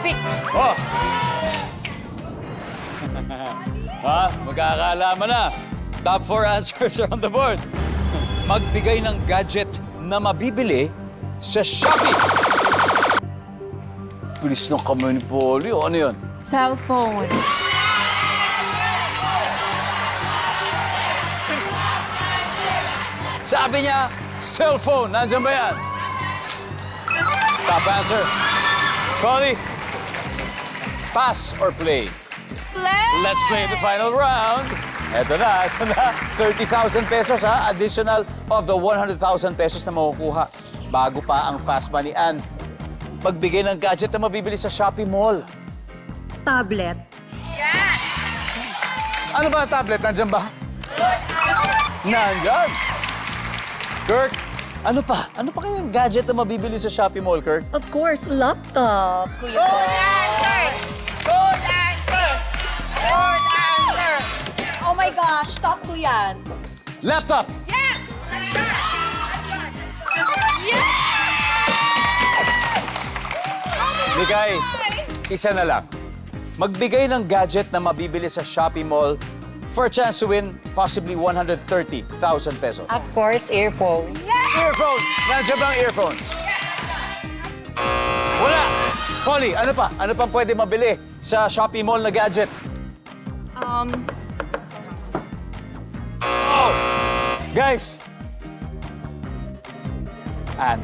Shopee. Oh! Ha? Magkakaalaman na. Top 4 answers are on the board. Magbigay ng gadget na mabibili sa Shopee. Bilis ng kamay ni Polly. O, ano yun? Cellphone. Sabi niya, cellphone. Nandiyan ba yan? Top answer. Polly, pass or play? Play! Let's play the final round. Ito na. 30,000 pesos, ha? Additional of the 100,000 pesos na makukuha. Bago pa ang fast money and pagbigay ng gadget na mabibili sa Shopee Mall. Tablet. Ano ba ang tablet? Nandyan ba? Nandyan. Kirk, ano pa? Ano pa kayang gadget na mabibili sa Shopee Mall, Kirk? Of course, laptop. Kuya Paul. Good answer! Good answer! Good answer! Oh my gosh, top 2 yan. Laptop! Yes! Mikay, isa na lang. Magbigay ng gadget na mabibili sa Shopee Mall for a chance to win possibly 130,000 pesos. Of course, earphones. Earphones! Nandiyan ba ang earphones? Wala! Polly, ano pa? Ano pang pwede mabili sa Shopee Mall na gadget? Oh! Guys! Ann,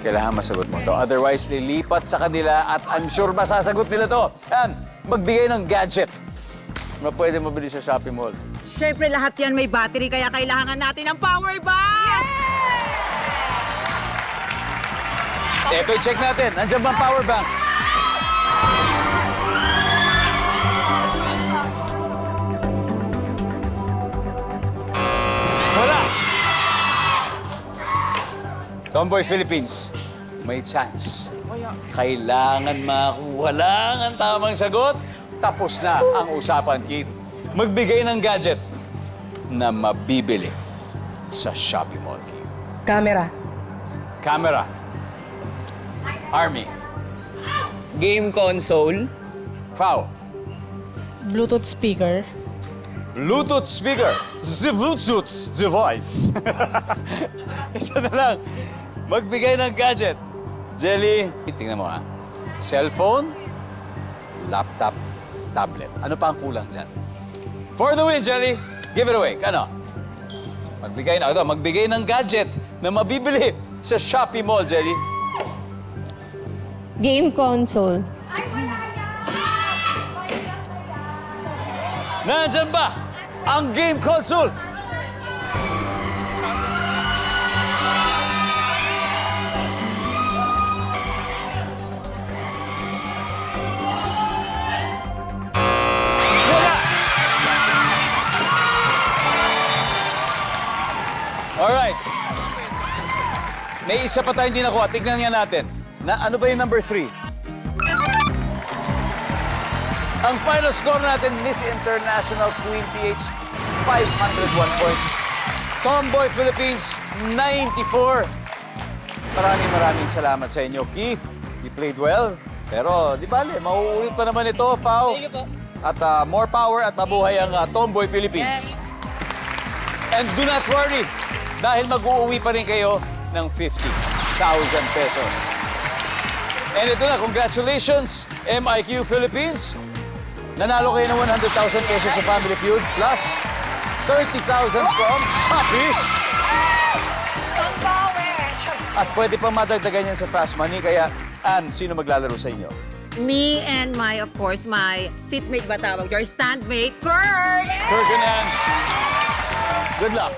kailangan masagot mo to. Otherwise, lilipat sa kanila at I'm sure masasagot nila to. Ann, magbigay ng gadget na pwede mabili sa Shopee Mall. Siyempre, lahat yan may battery, kaya kailangan natin ng power bank! Ito, i-check natin. Nandiyan ba ang power bank? Wala! Tomboy Philippines, may chance. Kailangan makuha lang ang tamang sagot. Tapos na ang usapan, Keith. Magbigay ng gadget na mabibili sa Shopee Mall, Keith. Camera. Camera. Army. Game console. Foul. Bluetooth speaker. Bluetooth speaker. The Bluetooth device. Isa na lang. Magbigay ng gadget. Jelly. Tingnan mo, ha. Cellphone, laptop, tablet. Ano pa ang kulang dyan? For the win, Jelly. Give it away. Kano? Magbigay ng gadget na mabibili sa Shopee Mall, Jelly. Game console. Nandyan ba ang game console? Wala! Alright. May isa pa tayong hindi nakuha. Tignan nga natin. Ano ba yung number 3? Ang final score natin, Miss International Queen PH, 501 points. Tomboy Philippines, 94. Maraming salamat sa inyo. Keith, you played well. Pero, di bale, mauulit pa naman ito, Pao. Thank you po. At more power at mabuhay ang Tomboy Philippines. And do not worry, dahil mag-uuwi pa rin kayo ng 50,000 pesos. And ito na, congratulations, MIQ Philippines. Nanalo kayo ng 100,000 pesos sa Family Feud plus 30,000 from Shopee. At pwede pa madagdagan yan sa Fast Money. Kaya, Ann, sino maglalaro sa inyo? Me and my, of course, my seatmate ba tawag? Your standmate, Kurt! Kirk and Ann, good luck.